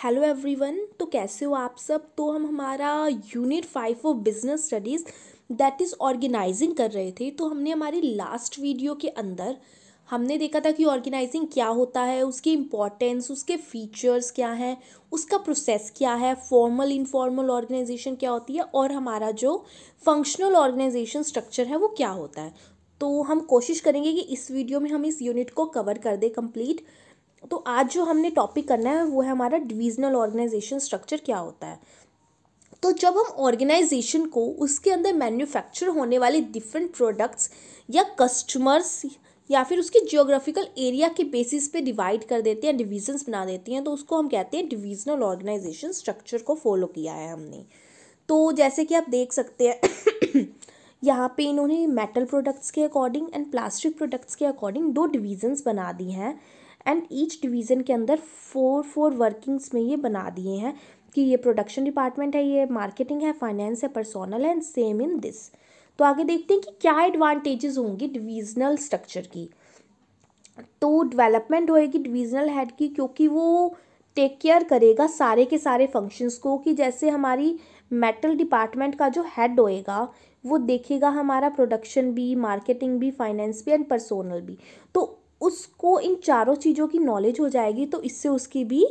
Hello everyone. तो कैसे हो आप सब। तो हम हमारा unit 5 of business studies that is organizing कर रहे थे। तो हमने हमारी लास्ट वीडियो के अंदर हमने देखा था कि ऑर्गेनाइजिंग क्या होता है, उसकी इम्पोर्टेंस, उसके फीचर्स क्या हैं, उसका प्रोसेस क्या है, फॉर्मल इनफॉर्मल ऑर्गेनाइजेशन क्या होती है और हमारा जो फंक्शनल ऑर्गेनाइजेशन स्ट्रक्चर है वो क्या होता है। तो हम कोशिश करेंगे कि इस वीडियो में हम इस यूनिट को कवर कर दें कंप्लीट। तो आज जो हमने टॉपिक करना है वो है हमारा डिविजनल ऑर्गेनाइजेशन स्ट्रक्चर क्या होता है। तो जब हम ऑर्गेनाइजेशन को उसके अंदर मैन्युफैक्चर होने वाले डिफरेंट प्रोडक्ट्स या कस्टमर्स या फिर उसकी जियोग्राफिकल एरिया के बेसिस पे डिवाइड कर देते हैं, डिविजन्स बना देती हैं, तो उसको हम कहते हैं डिविजनल ऑर्गेनाइजेशन स्ट्रक्चर को फॉलो किया है हमने। तो जैसे कि आप देख सकते हैं यहाँ पे इन्होंने मेटल प्रोडक्ट्स के अकॉर्डिंग एंड प्लास्टिक प्रोडक्ट्स के अकॉर्डिंग दो डिविजन्स बना दी हैं एंड ईच डिवीज़न के अंदर फोर वर्किंग्स में ये बना दिए हैं कि ये प्रोडक्शन डिपार्टमेंट है, ये मार्केटिंग है, फाइनेंस है, पर्सोनल है एंड सेम इन दिस। तो आगे देखते हैं कि क्या एडवांटेजेस होंगी डिविजनल स्ट्रक्चर की। तो डेवलपमेंट होएगी डिविजनल हेड की, क्योंकि वो टेक केयर करेगा सारे के सारे फंक्शंस को। कि जैसे हमारी मेटल डिपार्टमेंट का जो हेड होएगा वो देखेगा हमारा प्रोडक्शन भी, मार्केटिंग भी, फाइनेंस भी एंड पर्सोनल भी। तो उसको इन चारों चीज़ों की नॉलेज हो जाएगी, तो इससे उसकी भी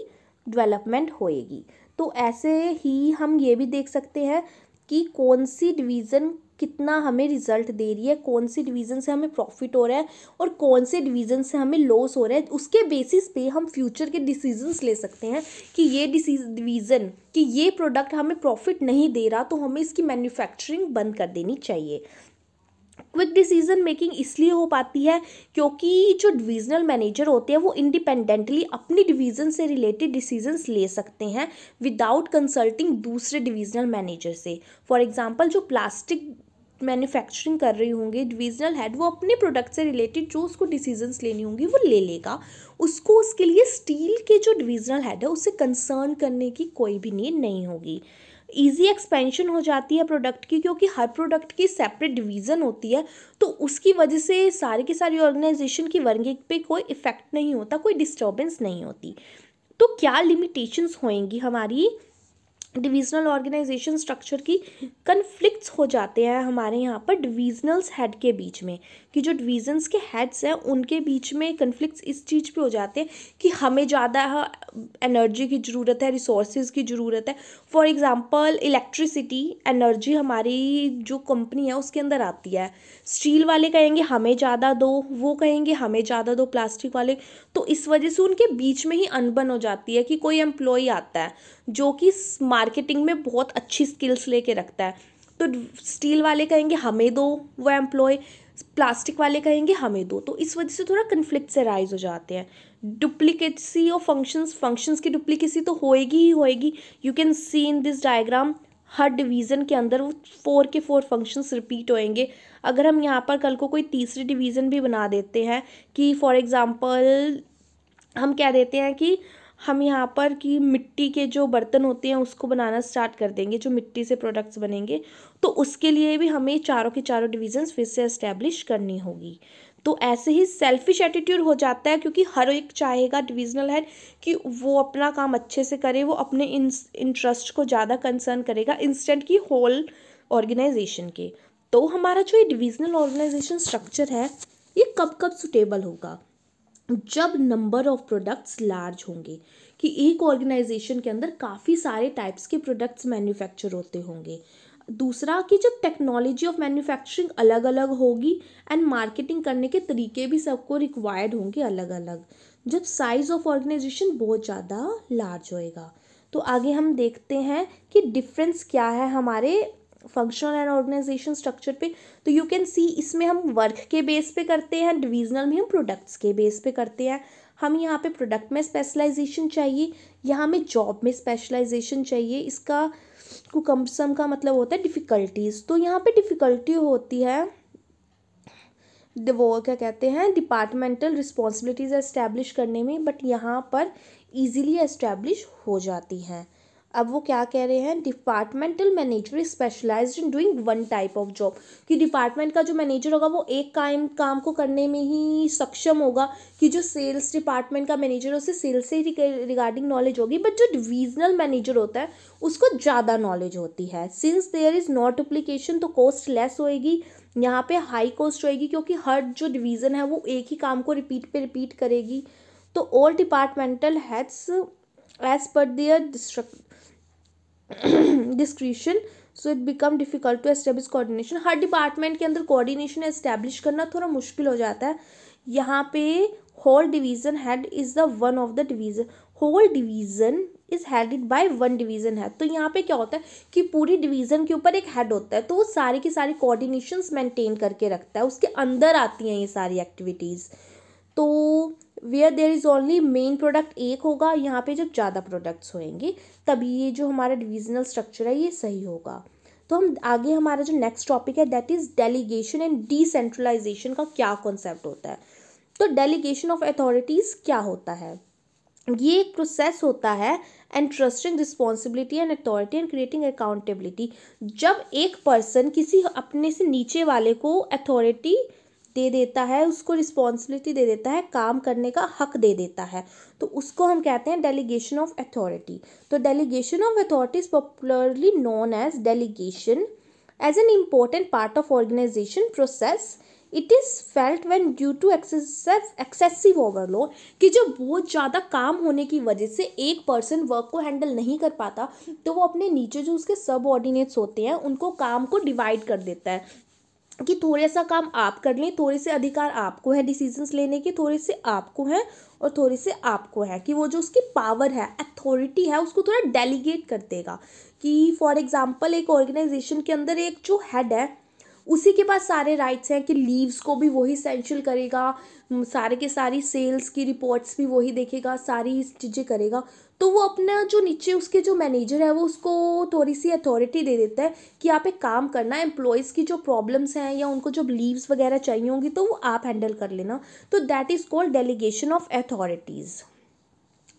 डेवलपमेंट होएगी। तो ऐसे ही हम ये भी देख सकते हैं कि कौन सी डिवीज़न कितना हमें रिजल्ट दे रही है, कौन सी डिवीज़न से हमें प्रॉफिट हो रहा है और कौन से डिवीज़न से हमें लॉस हो रहा है। उसके बेसिस पे हम फ्यूचर के डिसीजंस ले सकते हैं कि ये डिवीज़न कि ये प्रोडक्ट हमें प्रॉफिट नहीं दे रहा, तो हमें इसकी मैन्युफैक्चरिंग बंद कर देनी चाहिए। क्विक डिसीजन मेकिंग इसलिए हो पाती है क्योंकि जो डिविजनल मैनेजर होते हैं वो इंडिपेंडेंटली अपनी डिवीज़न से रिलेटेड डिसीजंस ले सकते हैं विदाउट कंसल्टिंग दूसरे डिविजनल मैनेजर से। फॉर एग्जांपल जो प्लास्टिक मैन्युफैक्चरिंग कर रही होंगी डिविजनल हेड, वो अपने प्रोडक्ट से रिलेटेड जो उसको डिसीजंस लेनी होंगी वो ले लेगा। उसको उसके लिए स्टील के जो डिविजनल हेड है उससे कंसर्न करने की कोई भी नीड नहीं होगी। ईजी एक्सपेंशन हो जाती है प्रोडक्ट की, क्योंकि हर प्रोडक्ट की सेपरेट डिवीज़न होती है, तो उसकी वजह से सारी की सारी ऑर्गेनाइजेशन की वर्किंग पे कोई इफेक्ट नहीं होता, कोई डिस्टर्बेंस नहीं होती। तो क्या लिमिटेशंस होएंगी हमारी डिविजनल ऑर्गेनाइजेशन स्ट्रक्चर की। कन्फ्लिक्ट्स हो जाते हैं हमारे यहाँ पर डिविजनल्स हेड के बीच में, कि जो डिवीजन्स के हेड्स हैं उनके बीच में कन्फ्लिक्ट्स इस चीज़ पे हो जाते हैं कि हमें ज़्यादा एनर्जी की ज़रूरत है, रिसोर्सेज की ज़रूरत है। फॉर एग्जांपल इलेक्ट्रिसिटी एनर्जी हमारी जो कंपनी है उसके अंदर आती है। स्टील वाले कहेंगे हमें ज़्यादा दो, वो कहेंगे हमें ज़्यादा दो प्लास्टिक वाले। तो इस वजह से उनके बीच में ही अनबन हो जाती है कि कोई एम्प्लॉय आता है जो कि मार्केटिंग में बहुत अच्छी स्किल्स लेके रखता है, तो स्टील वाले कहेंगे हमें दो वो एम्प्लॉय, प्लास्टिक वाले कहेंगे हमें दो। तो इस वजह से थोड़ा कन्फ्लिक्ट से राइज हो जाते हैं। डुप्लीकेसी ऑफ फंक्शंस की डुप्लीकेसी तो होएगी ही होएगी। You can see in this diagram her division के अंदर वो 4 के 4 फंक्शंस रिपीट होएंगे। अगर हम यहाँ पर कल को कोई तीसरी डिवीज़न भी बना देते हैं कि फॉर एग्ज़ाम्पल हम कह देते हैं कि हम यहाँ पर कि मिट्टी के जो बर्तन होते हैं उसको बनाना स्टार्ट कर देंगे, जो मिट्टी से प्रोडक्ट्स बनेंगे, तो उसके लिए भी हमें चारों के चारों डिविजन्स फिर से एस्टेब्लिश करनी होगी। तो ऐसे ही सेल्फिश एटीट्यूड हो जाता है, क्योंकि हर एक चाहेगा डिविजनल हेड कि वो अपना काम अच्छे से करे, वो अपने इंटरेस्ट को ज़्यादा कंसर्न करेगा इंस्टेंट की होल ऑर्गेनाइजेशन के। तो हमारा जो ये डिविजनल ऑर्गेनाइजेशन स्ट्रक्चर है ये कब कब सुटेबल होगा, जब नंबर ऑफ प्रोडक्ट्स लार्ज होंगे, कि एक ऑर्गेनाइजेशन के अंदर काफ़ी सारे टाइप्स के प्रोडक्ट्स मैन्युफैक्चर होते होंगे। दूसरा कि जब टेक्नोलॉजी ऑफ मैन्युफैक्चरिंग अलग अलग होगी एंड मार्केटिंग करने के तरीके भी सबको रिक्वायर्ड होंगे अलग अलग, जब साइज ऑफ ऑर्गेनाइजेशन बहुत ज़्यादा लार्ज होएगा। तो आगे हम देखते हैं कि डिफरेंस क्या है हमारे फंक्शनल एंड ऑर्गेनाइजेशन स्ट्रक्चर पे। तो यू कैन सी इसमें हम वर्क के बेस पे करते हैं, डिविजनल में हम प्रोडक्ट्स के बेस पे करते हैं। हम यहाँ पे प्रोडक्ट में स्पेशलाइजेशन चाहिए, यहाँ में जॉब में स्पेशलाइजेशन चाहिए। इसका कुकम्सम का मतलब होता है डिफ़िकल्टीज़। तो यहाँ पे डिफ़िकल्टी होती है वो क्या कहते हैं डिपार्टमेंटल रिस्पॉन्सिबिलिटीज़ एस्टैब्लिश करने में, बट यहाँ पर ईजिली एस्टैब्लिश हो जाती हैं। अब वो क्या कह रहे हैं, departmental manager is specialized in doing one type of job, कि डिपार्टमेंट का जो मैनेजर होगा वो एक काम को करने में ही सक्षम होगा, कि जो सेल्स डिपार्टमेंट का मैनेजर है उसे सेल्स से रिगार्डिंग नॉलेज होगी, बट जो डिविजनल मैनेजर होता है उसको ज़्यादा नॉलेज होती है। Since there is not duplication तो कॉस्ट लेस होएगी, यहाँ पे हाई कॉस्ट होएगी क्योंकि हर जो डिवीज़न है वो एक ही काम को रिपीट करेगी। तो all departmental heads as per their description so it become difficult to establish coordination. हर डिपार्टमेंट के अंदर कोऑर्डिनेशन एस्टेब्लिश करना थोड़ा मुश्किल हो जाता है। यहाँ पे whole division head is the one of the division, whole division is headed by one division head. तो यहाँ पे क्या होता है कि पूरी डिवीजन के ऊपर एक हेड होता है, तो वो सारी की सारी कोऑर्डिनेशंस मेंटेन करके रखता है, उसके अंदर आती हैं ये सारी एक्टिविटीज़। तो where there is only main product एक होगा, यहाँ पे जब ज़्यादा प्रोडक्ट्स होंगे तभी ये जो हमारा डिविजनल स्ट्रक्चर है ये सही होगा। तो हम आगे हमारा जो नेक्स्ट टॉपिक है that is delegation and decentralization का क्या कॉन्सेप्ट होता है। तो डेलीगेशन ऑफ अथॉरिटीज़ क्या होता है, ये एक प्रोसेस होता है entrusting responsibility and authority and creating accountability. जब एक पर्सन किसी अपने से नीचे वाले को अथॉरिटी दे देता है, उसको रिस्पॉन्सिबिलिटी दे देता है, काम करने का हक दे देता है, तो उसको हम कहते हैं डेलीगेशन ऑफ अथॉरिटी। तो delegation of authority is popularly known as delegation as an important part of organization process. It is felt when due to excessive overload, कि जो बहुत ज़्यादा काम होने की वजह से एक पर्सन वर्क को हैंडल नहीं कर पाता, तो वो अपने नीचे जो उसके सब ऑर्डिनेट्स होते हैं उनको काम को डिवाइड कर देता है कि थोड़ा सा काम आप कर लें, थोड़े से अधिकार आपको है डिसीजंस लेने के, थोड़े से आपको है और थोड़े से आपको है, कि वो जो उसकी पावर है, अथॉरिटी है, उसको थोड़ा डेलीगेट कर देगा। कि फॉर एग्जांपल एक ऑर्गेनाइजेशन के अंदर एक जो हेड है उसी के पास सारे राइट्स हैं कि लीव्स को भी वही सेंशल करेगा, सारे के सारी सेल्स की रिपोर्ट्स भी वही देखेगा, सारी चीज़ें करेगा। तो वो अपना जो नीचे उसके जो मैनेजर है वो उसको थोड़ी सी अथॉरिटी दे देता है कि आप एक काम करना, एम्प्लॉयज़ की जो प्रॉब्लम्स हैं या उनको जो लीव्स वगैरह चाहिए होंगी तो वो आप हैंडल कर लेना। तो that is called delegation of authorities.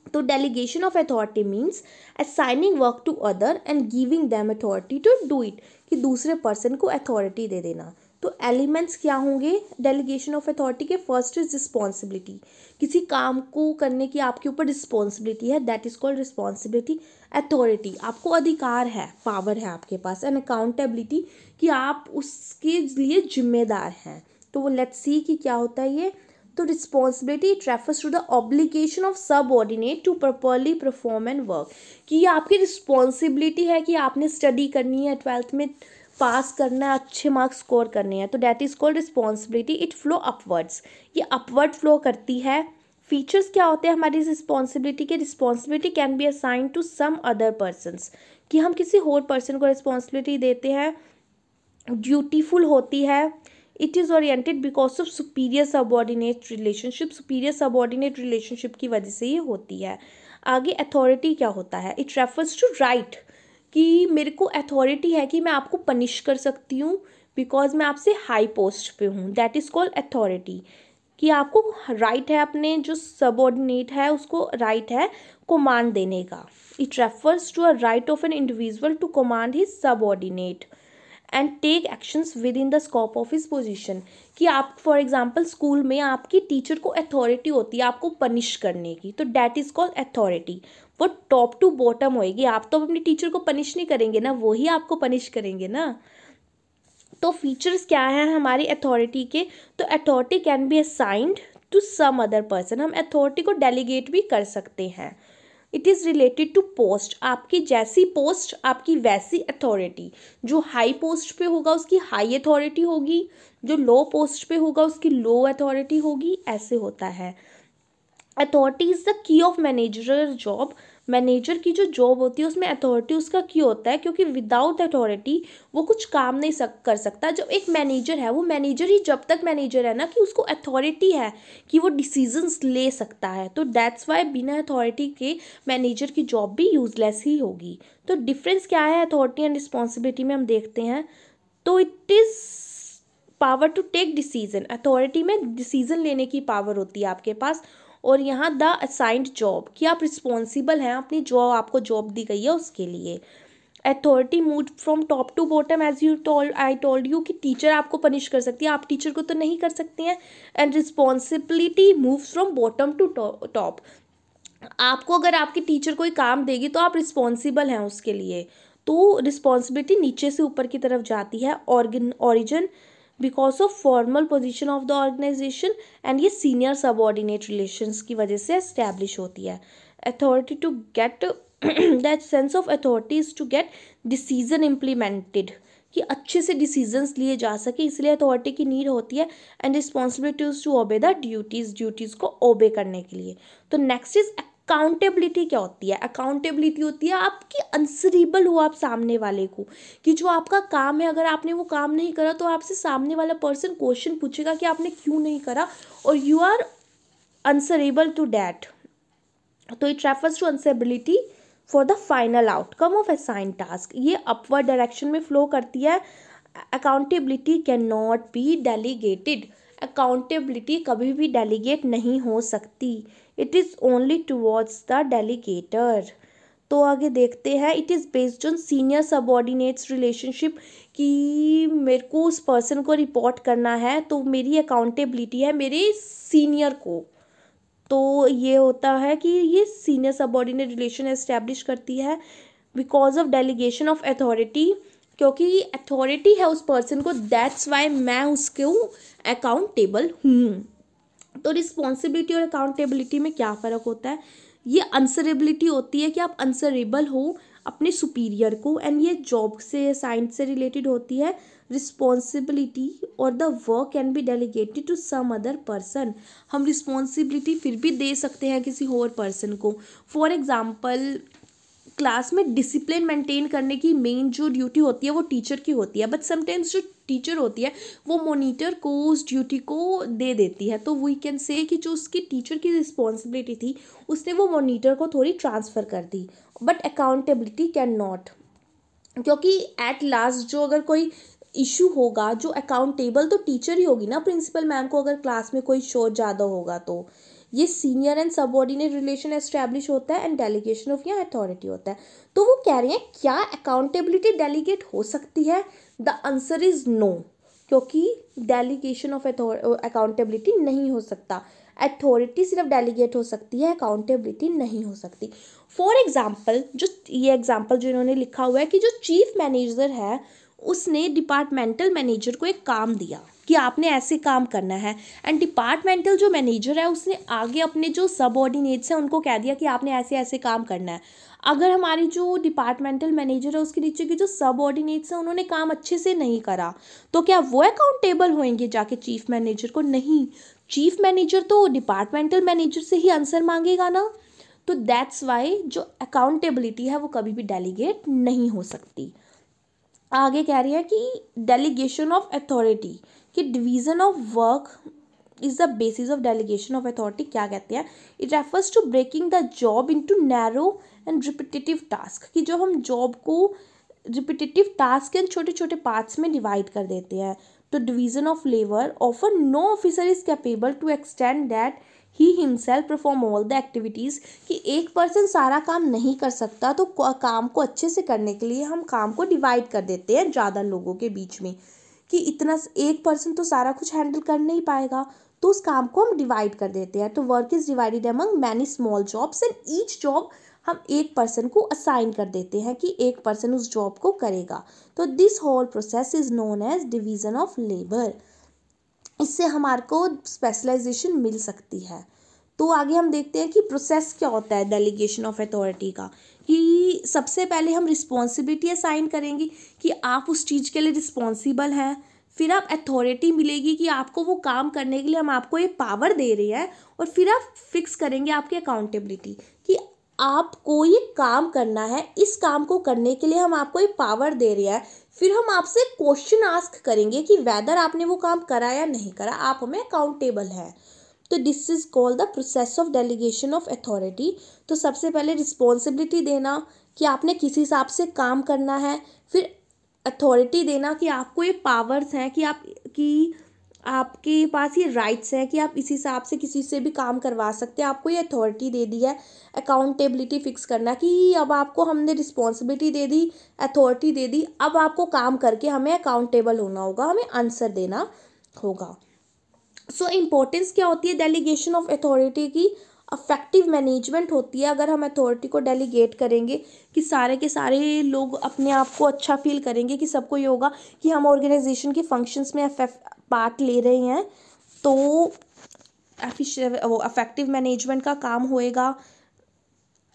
तो delegation of authority means assigning work to other and giving them authority to do it, कि दूसरे पर्सन को अथॉरिटी दे देना। तो एलिमेंट्स क्या होंगे डेलीगेशन ऑफ अथॉरिटी के, फर्स्ट इज रिस्पॉन्सिबिलिटी, किसी काम को करने की आपके ऊपर रिस्पॉन्सिबिलिटी है, that is called responsibility. Authority, आपको अधिकार है, पावर है आपके पास। एंड अकाउंटेबिलिटी, कि आप उसके लिए जिम्मेदार हैं। तो वो लेट्स सी कि क्या होता है ये। तो responsibility it refers to the obligation of subordinate to properly perform and work, कि ये आपकी रिस्पॉन्सिबिलिटी है कि आपने स्टडी करनी है, 12th में पास करना है, अच्छे मार्क्स स्कोर करने हैं। तो that is called responsibility. It flow upwards, ये अपवर्ड फ्लो करती है। फीचर्स क्या होते हैं हमारी रिस्पॉन्सिबिलिटी के, responsibility can be assign to some other persons, कि हम किसी और पर्सन को रिस्पॉन्सिबिलिटी देते हैं। ड्यूटीफुल होती है। It is oriented because of superior subordinate relationship, superior subordinate relationship की वजह से ये होती है। आगे अथॉरिटी क्या होता है, इट रेफर्स टू राइट, कि मेरे को अथॉरिटी है कि मैं आपको पनिश कर सकती हूँ बिकॉज मैं आपसे हाई पोस्ट पे हूँ, दैट इज़ कॉल्ड अथॉरिटी। कि आपको राइट है, अपने जो सबऑर्डिनेट है उसको राइट है कमांड देने का। It refers to a right of an individual to command his subordinate and take actions with in the scope of his position, कि आप फॉर एग्जांपल स्कूल में आपकी टीचर को अथॉरिटी होती है आपको पनिश करने की, तो दैट इज़ कॉल्ड अथॉरिटी। वो टॉप टू बॉटम होएगी, आप तो अपनी टीचर को पनिश नहीं करेंगे ना, वही आपको पनिश करेंगे ना। तो फीचर्स क्या हैं हमारी अथॉरिटी के, तो authority can be assigned to some other person, हम अथॉरिटी को डेलीगेट भी कर सकते हैं। It is related to post, आपकी जैसी पोस्ट आपकी वैसी अथॉरिटी, जो हाई पोस्ट पे होगा उसकी हाई अथॉरिटी होगी, जो लो पोस्ट पे होगा उसकी लो अथॉरिटी होगी, ऐसे होता है। Authority is the key of managerial job, manager की जो जॉब होती है उसमें अथॉरिटी उसका की होता है, क्योंकि विदाउट अथॉरिटी वो कुछ काम नहीं कर सकता। जब एक मैनेजर है वो मैनेजर ही जब तक मैनेजर है ना, कि उसको अथॉरिटी है कि वो डिसीजंस ले सकता है, तो दैट्स वाई बिना अथॉरिटी के मैनेजर की जॉब भी यूजलेस ही होगी। तो डिफरेंस क्या है अथॉरिटी एंड रिस्पॉन्सिबिलिटी में हम देखते हैं। तो it is power to take decision, authority में डिसीजन लेने की पावर होती है आपके पास, और यहाँ द असाइंड जॉब, कि आप रिस्पॉन्सिबल हैं अपनी जॉब, आपको जॉब दी गई है उसके लिए। Authority move from top to bottom, as I told you कि टीचर आपको पनिश कर सकती है, आप टीचर को तो नहीं कर सकती हैं। And responsibility move from bottom to top, आपको अगर आपकी टीचर कोई काम देगी तो आप रिस्पॉन्सिबल हैं उसके लिए, तो रिस्पॉन्सिबिलिटी नीचे से ऊपर की तरफ जाती है। Origin because of formal position of the organization, and ये सीनियर सबऑर्डिनेट रिलेशंस की वजह से एस्टैब्लिश होती है। Authority to get that sense of authority is to get decision implemented, कि अच्छे से डिसीजंस लिए जा सके, इसलिए अथॉरिटी की नीड होती है। And responsibilities to obey the duties को ओबे करने के लिए। तो नेक्स्ट इज अकाउंटेबिलिटी। क्या होती है अकाउंटेबिलिटी? होती है आपकी आंसरेबल हो आप सामने वाले को, कि जो आपका काम है अगर आपने वो काम नहीं करा तो आपसे सामने वाला पर्सन क्वेश्चन पूछेगा कि आपने क्यों नहीं करा, और you are answerable to that. तो it refers to answerability for the final outcome of assigned task, ये अपवर्ड डायरेक्शन में फ्लो करती है। Accountability can not be delegated, accountability कभी भी डेलीगेट नहीं हो सकती, it is only towards the delegator. तो आगे देखते हैं, it is based on senior subordinates relationship, कि मेरे को उस पर्सन को रिपोर्ट करना है तो मेरी अकाउंटेबिलिटी है मेरे सीनियर को। तो ये होता है कि ये सीनियर सबऑर्डिनेट रिलेशन एस्टैब्लिश करती है because of delegation of authority, क्योंकि अथॉरिटी है उस पर्सन को, दैट्स वाई मैं उसके अकाउंटेबल हूँ। तो रिस्पॉन्सिबिलिटी और अकाउंटेबिलिटी में क्या फ़र्क होता है? ये आंसरेबिलिटी होती है कि आप आंसरेबल हो अपने सुपीरियर को, एंड ये जॉब से साइंस से रिलेटेड होती है। रिस्पॉन्सिबिलिटी और the work can be delegated to some other person, हम रिस्पॉन्सिबिलिटी फिर भी दे सकते हैं किसी और पर्सन को। फॉर एग्जाम्पल क्लास में डिसिप्लिन मेंटेन करने की मेन जो ड्यूटी होती है वो टीचर की होती है, बट समटाइम्स जो टीचर होती है वो मॉनिटर को उस ड्यूटी को दे देती है, तो वी कैन से कि जो उसकी टीचर की रिस्पॉन्सिबिलिटी थी उसने वो मॉनिटर को थोड़ी ट्रांसफ़र कर दी। बट अकाउंटेबिलिटी कैन नॉट, क्योंकि एट लास्ट जो अगर कोई इशू होगा जो अकाउंटेबल तो टीचर ही होगी ना, प्रिंसिपल मैम को, अगर क्लास में कोई शोर ज़्यादा होगा तो। ये senior and subordinate relation establish होता है, एंड डेलीगेशन ऑफ यहाँ अथॉरिटी होता है। तो वो कह रहे हैं क्या अकाउंटेबिलिटी डेलीगेट हो सकती है? द आंसर इज नो, क्योंकि डेलीगेशन ऑफ अकाउंटेबिलिटी नहीं हो सकता। अथॉरिटी सिर्फ डेलीगेट हो सकती है, अकाउंटेबिलिटी नहीं हो सकती। फॉर एग्जाम्पल, जो ये एग्जाम्पल जो इन्होंने लिखा हुआ है कि जो चीफ मैनेजर है उसने डिपार्टमेंटल मैनेजर को एक काम दिया कि आपने ऐसे काम करना है, एंड डिपार्टमेंटल जो मैनेजर है उसने आगे अपने जो सबऑर्डिनेट्स हैं उनको कह दिया कि आपने ऐसे ऐसे काम करना है। अगर हमारी जो डिपार्टमेंटल मैनेजर है उसके नीचे के जो सबऑर्डिनेट्स हैं उन्होंने काम अच्छे से नहीं करा, तो क्या वो अकाउंटेबल होंगे जाके चीफ मैनेजर को? नहीं, चीफ मैनेजर तो डिपार्टमेंटल मैनेजर से ही आंसर मांगेगा ना। तो दैट्स वाई जो अकाउंटेबिलिटी है वो कभी भी डेलीगेट नहीं हो सकती। आगे कह रही है कि डेलीगेशन ऑफ अथॉरिटी, कि division of work is the basis of delegation of authority. क्या कहते हैं? It refers to breaking the job into narrow and repetitive task, कि जो हम जॉब को रिपीटेटिव टास्क एंड छोटे छोटे पार्ट्स में डिवाइड कर देते हैं। तो division of labour offer no officer is capable to extend that he himself perform all the activities, कि एक पर्सन सारा काम नहीं कर सकता, तो काम को अच्छे से करने के लिए हम काम को डिवाइड कर देते हैं ज़्यादा लोगों के बीच में, कि इतना एक पर्सन तो सारा कुछ हैंडल कर नहीं पाएगा, तो उस काम को हम डिवाइड कर देते हैं। तो work is divided among many small jobs, and each job हम एक पर्सन को असाइन कर देते हैं कि एक पर्सन उस जॉब को करेगा। तो this whole process is known as division of labour. इससे हमारे को स्पेशलाइजेशन मिल सकती है। तो आगे हम देखते हैं कि प्रोसेस क्या होता है डेलीगेशन ऑफ अथॉरिटी का, कि सबसे पहले हम रिस्पॉन्सिबिलिटी असाइन करेंगे कि आप उस चीज़ के लिए रिस्पॉन्सिबल हैं, फिर आप अथॉरिटी मिलेगी कि आपको वो काम करने के लिए हम आपको ये पावर दे रहे हैं, और फिर आप फिक्स करेंगे आपकी अकाउंटेबिलिटी कि आपको ये काम करना है, इस काम को करने के लिए हम आपको ये पावर दे रहे हैं। फिर हम आपसे क्वेश्चन आस्क करेंगे कि वेदर आपने वो काम करा या नहीं करा, आप हमें अकाउंटेबल हैं। तो this is called the process of delegation of authority. तो सबसे पहले रिस्पॉन्सिबिलिटी देना कि आपने किस हिसाब से काम करना है, फिर अथॉरिटी देना कि आपको ये पावर्स हैं कि आपके पास ये राइट्स है कि आप इस हिसाब से किसी से भी काम करवा सकते हैं। आपको ये अथॉरिटी दे दी है अकाउंटेबिलिटी फिक्स करना कि अब आपको हमने रिस्पॉन्सिबिलिटी दे दी, अथॉरिटी दे दी, अब आपको काम करके हमें अकाउंटेबल होना होगा, हमें आंसर देना होगा। सो इम्पोर्टेंस क्या होती है डेलीगेशन ऑफ अथॉरिटी की? अफेक्टिव मैनेजमेंट होती है। अगर हम अथॉरिटी को डेलीगेट करेंगे कि सारे के सारे लोग अपने आप को अच्छा फील करेंगे कि सबको ये होगा कि हम ऑर्गेनाइजेशन के फंक्शंस में पार्ट ले रहे हैं, तो अफेक्टिव मैनेजमेंट का काम होएगा,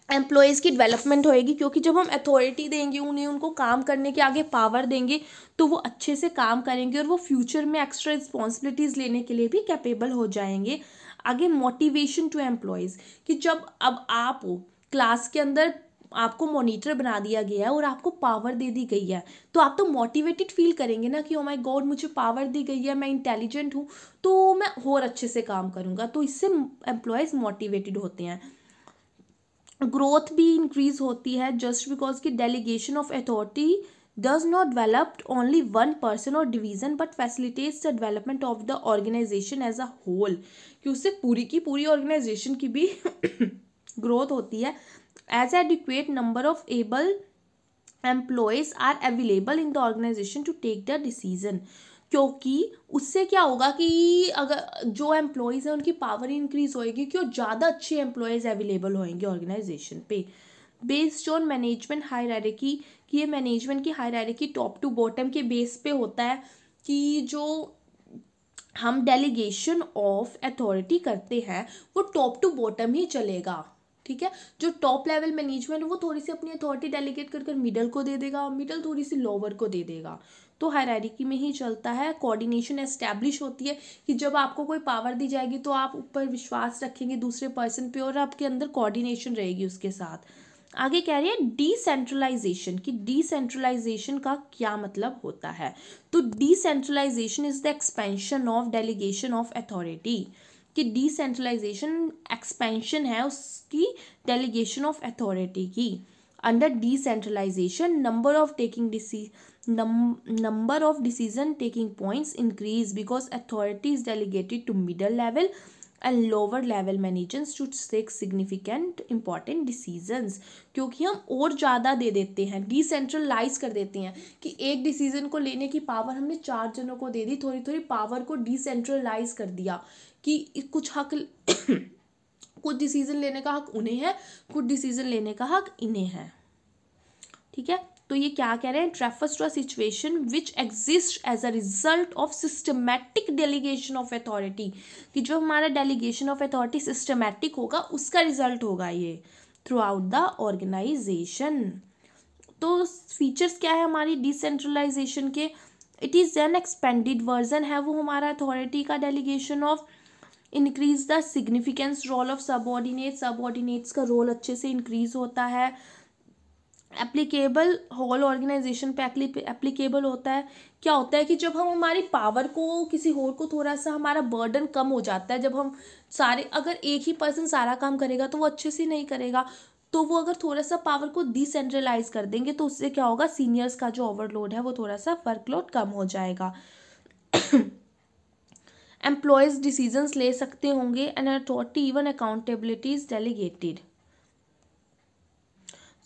एम्प्लॉयज़ की डेवलपमेंट होएगी। क्योंकि जब हम अथॉरिटी देंगे उन्हें, उनको काम करने के आगे पावर देंगे, तो वो अच्छे से काम करेंगे और वो फ्यूचर में एक्स्ट्रा रिस्पॉन्सिबिलिटीज़ लेने के लिए भी कैपेबल हो जाएंगे। आगे मोटिवेशन टू एम्प्लॉयज़ कि जब अब आप क्लास के अंदर आपको मॉनिटर बना दिया गया है और आपको पावर दे दी गई है, तो आप तो मोटिवेटेड फील करेंगे ना कि ओ माय गॉड मुझे पावर दी गई है, मैं इंटेलिजेंट हूँ, तो मैं और अच्छे से काम करूँगा। तो इससे एम्प्लॉयज़ मोटिवेटेड होते हैं। ग्रोथ भी इंक्रीज होती है जस्ट बिकॉज की delegation of authority does not develop only one person और division but facilitates the development of the organisation as a whole, कि उससे पूरी की पूरी ऑर्गेनाइजेशन की भी ग्रोथ होती है। As adequate number of able employees are available in the organization to take the decision, क्योंकि उससे क्या होगा कि अगर जो एम्प्लॉयज़ हैं उनकी पावर इंक्रीज होएगी कि वो ज़्यादा अच्छे एम्प्लॉयज़ अवेलेबल होंगे ऑर्गेनाइजेशन पे। बेस्ड ऑन मैनेजमेंट हायरार्की, कि ये मैनेजमेंट की हायरार्की टॉप टू बॉटम के बेस पे होता है कि जो हम डेलीगेशन ऑफ अथॉरिटी करते हैं वो टॉप टू बॉटम ही चलेगा। ठीक है, जो टॉप लेवल मैनेजमेंट वो थोड़ी सी अपनी अथॉरिटी डेलीगेट कर मिडल को दे देगा, मिडल थोड़ी सी लोअर को दे देगा, तो हायरार्की में ही चलता है। कोऑर्डिनेशन एस्टैब्लिश होती है कि जब आपको कोई पावर दी जाएगी तो आप ऊपर विश्वास रखेंगे दूसरे पर्सन पे और आपके अंदर कोऑर्डिनेशन रहेगी उसके साथ। आगे कह रही है डिसेंट्रलाइजेशन, कि डिसेंट्रलाइजेशन का क्या मतलब होता है? तो decentralization is the expansion of delegation of authority, कि डिसेंट्रलाइजेशन एक्सपेंशन है उसकी डेलीगेशन ऑफ अथॉरिटी की। Under decentralization number of decision taking points increase because authority is delegated to middle level and lower level managers to take significant important decisions, क्योंकि हम और ज़्यादा दे देते हैं, डिसेंट्रलाइज कर देते हैं कि एक डिसीजन को लेने की पावर हमने 4 जनों को दे दी, थोड़ी थोड़ी पावर को डिसेंट्रलाइज कर दिया कि कुछ हक कुछ डिसीजन लेने का हक उन्हें है, कुछ डिसीजन लेने का हक इन्हें है। ठीक है, तो ये क्या कह रहे हैं? Refers to a situation which exist as a result of systematic delegation of authority, कि जो हमारा डेलीगेशन ऑफ अथॉरिटी सिस्टमैटिक होगा उसका रिजल्ट होगा ये थ्रू आउट द ऑर्गेनाइजेशन। तो फीचर्स क्या है हमारी डिसेंट्रलाइजेशन के? It is an expanded version है वो हमारा अथॉरिटी का delegation of. Increase the significance role of subordinates का रोल अच्छे से इंक्रीज होता है। एप्लीकेबल होल ऑर्गेनाइजेशन पे एप्लीकेबल होता है। क्या होता है कि जब हम हमारी पावर को किसी और को थोड़ा सा हमारा बर्डन कम हो जाता है, जब हम सारे अगर एक ही पर्सन सारा काम करेगा तो वो अच्छे से नहीं करेगा, तो वो अगर थोड़ा सा पावर को डिसेंट्रलाइज कर देंगे तो उससे क्या होगा, सीनियर्स का जो ओवरलोड है वो थोड़ा सा वर्कलोड कम हो जाएगा। एम्प्लॉयज डिसीजंस ले सकते होंगे and authority even accountability is delegated.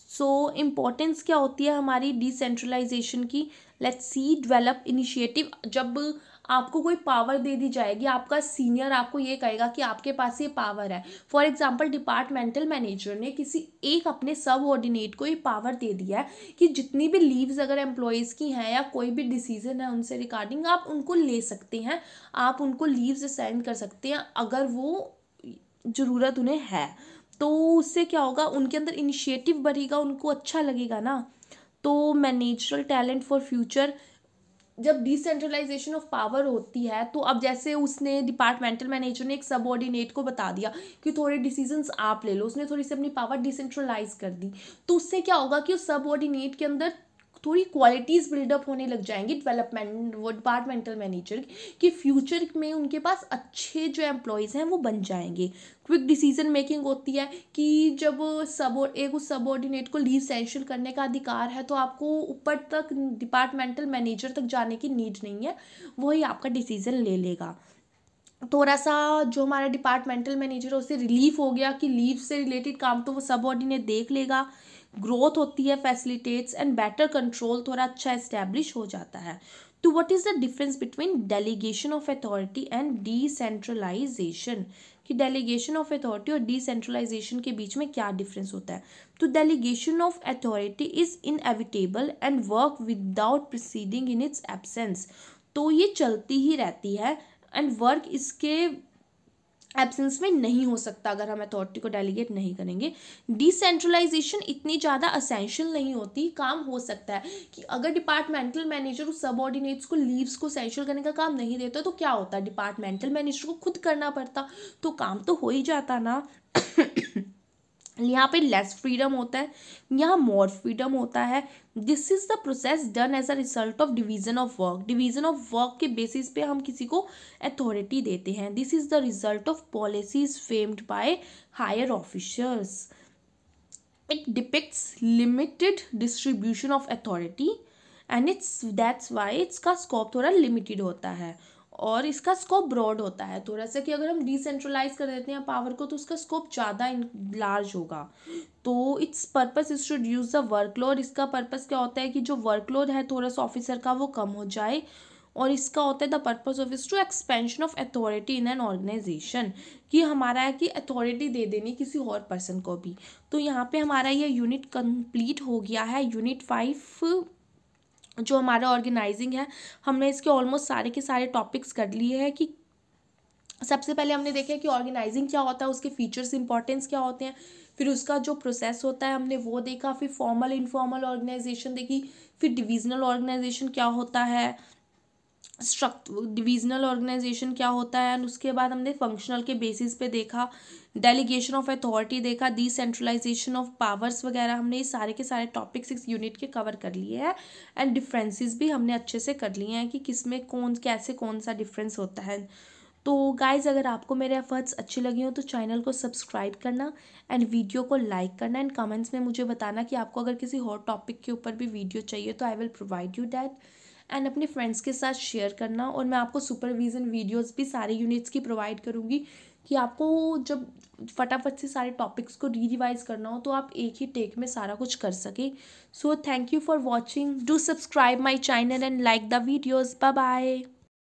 So importance क्या होती है हमारी डिसेंट्रलाइजेशन की? Let's see develop initiative. जब आपको कोई पावर दे दी जाएगी, आपका सीनियर आपको ये कहेगा कि आपके पास ये पावर है। फॉर एग्जांपल डिपार्टमेंटल मैनेजर ने किसी एक अपने सबऑर्डिनेट को ये पावर दे दिया है कि जितनी भी लीव्स अगर एम्प्लॉयज़ की हैं या कोई भी डिसीजन है उनसे रिगार्डिंग आप उनको ले सकते हैं, आप उनको लीव्स असाइन कर सकते हैं अगर वो ज़रूरत उन्हें है। तो उससे क्या होगा, उनके अंदर इनिशिएटिव बढ़ेगा, उनको अच्छा लगेगा ना। तो मैनेजरल टैलेंट फॉर फ्यूचर, जब डिसेंट्रलाइजेशन ऑफ पावर होती है तो अब जैसे उसने डिपार्टमेंटल मैनेजर ने एक सबऑर्डिनेट को बता दिया कि थोड़े डिसीजंस आप ले लो, उसने थोड़ी सी अपनी पावर डिसेंट्रलाइज कर दी, तो उससे क्या होगा कि उस सबऑर्डिनेट के अंदर थोड़ी क्वालिटीज़ बिल्डअप होने लग जाएंगी डिवेलपमेंट वो डिपार्टमेंटल मैनेजर कि फ्यूचर में उनके पास अच्छे जो एम्प्लॉयज़ हैं वो बन जाएंगे। क्विक डिसीजन मेकिंग होती है कि जब उस सबऑर्डिनेट को लीव सैंक्शन करने का अधिकार है तो आपको ऊपर तक डिपार्टमेंटल मैनेजर तक जाने की नीड नहीं है, वही आपका डिसीजन ले लेगा। थोड़ा सा जो हमारा डिपार्टमेंटल मैनेजर है उससे रिलीफ हो गया कि लीव से रिलेटेड काम तो वो सबऑर्डिनेट देख लेगा। ग्रोथ होती है, फैसिलिटेट्स एंड बेटर कंट्रोल थोड़ा अच्छा एस्टेब्लिश हो जाता है। तो what is the difference between delegation of authority and decentralization, कि डेलीगेशन ऑफ अथॉरिटी और डिसेंट्रलाइजेशन के बीच में क्या डिफरेंस होता है। तो delegation of authority is inevitable and work without proceeding in its absence, तो ये चलती ही रहती है एंड वर्क इसके एब्सेंस में नहीं हो सकता अगर हम अथॉरिटी को डेलीगेट नहीं करेंगे। डिसेंट्रलाइजेशन इतनी ज़्यादा असेंशियल नहीं होती, काम हो सकता है कि अगर डिपार्टमेंटल मैनेजर उस सबऑर्डिनेट्स को लीव्स को सैंक्शन करने का काम नहीं देता तो क्या होता, डिपार्टमेंटल मैनेजर को खुद करना पड़ता, तो काम तो हो ही जाता ना। यहाँ पे लेस फ्रीडम होता है, यहाँ मोर फ्रीडम होता है। This is the process done as a result of division of work, division of work के बेसिस पे हम किसी को अथॉरिटी देते हैं। This is the result of policies famed by higher officers. It depicts limited distribution of authority and that's why इसका scope थोड़ा limited होता है और इसका स्कोप ब्रॉड होता है थोड़ा सा, कि अगर हम डिसेंट्रलाइज कर देते हैं पावर को तो उसका स्कोप ज़्यादा लार्ज होगा। तो its purpose is to reduce the workload, इसका पर्पस क्या होता है कि जो वर्कलोड है थोड़ा सा ऑफिसर का वो कम हो जाए। और इसका होता है the purpose of is to expansion of authority in an organization, कि हमारा है कि अथॉरिटी दे देनी किसी और पर्सन को भी। तो यहाँ पे हमारा ये यूनिट कंप्लीट हो गया है, यूनिट 5 जो हमारा ऑर्गेनाइजिंग है। हमने इसके ऑलमोस्ट सारे के सारे टॉपिक्स कर लिए हैं कि सबसे पहले हमने देखा कि ऑर्गेनाइजिंग क्या होता है, उसके फीचर्स इंपॉर्टेंस क्या होते हैं, फिर उसका जो प्रोसेस होता है हमने वो देखा, फिर फॉर्मल इनफॉर्मल ऑर्गेनाइजेशन देखी, फिर डिविजनल ऑर्गेनाइजेशन क्या होता है, डिविजनल ऑर्गेनाइजेशन क्या होता है, एंड उसके बाद हमने फंक्शनल के बेसिस पे देखा, डेलीगेशन ऑफ अथॉरिटी देखा, डिसेंट्रलाइजेशन ऑफ पावर्स वगैरह। हमने ये सारे के सारे टॉपिक्स इस यूनिट के कवर कर लिए हैं एंड डिफरेंसेस भी हमने अच्छे से कर लिए हैं कि किसमें कौन सा डिफरेंस होता है। तो गाइज अगर आपको मेरे एफर्ट्स अच्छे लगे हो तो चैनल को सब्सक्राइब करना एंड वीडियो को लाइक करना एंड कमेंट्स में मुझे बताना कि आपको अगर किसी और टॉपिक के ऊपर भी वीडियो चाहिए तो I will provide you that, and अपने फ्रेंड्स के साथ शेयर करना। और मैं आपको सुपरविजन वीडियोस भी सारे यूनिट्स की प्रोवाइड करूँगी कि आपको जब फटाफट से सारे टॉपिक्स को रिवाइज करना हो तो आप एक ही टेक में सारा कुछ कर सकें। So thank you for watching, do subscribe my channel and like the videos. Bye bye.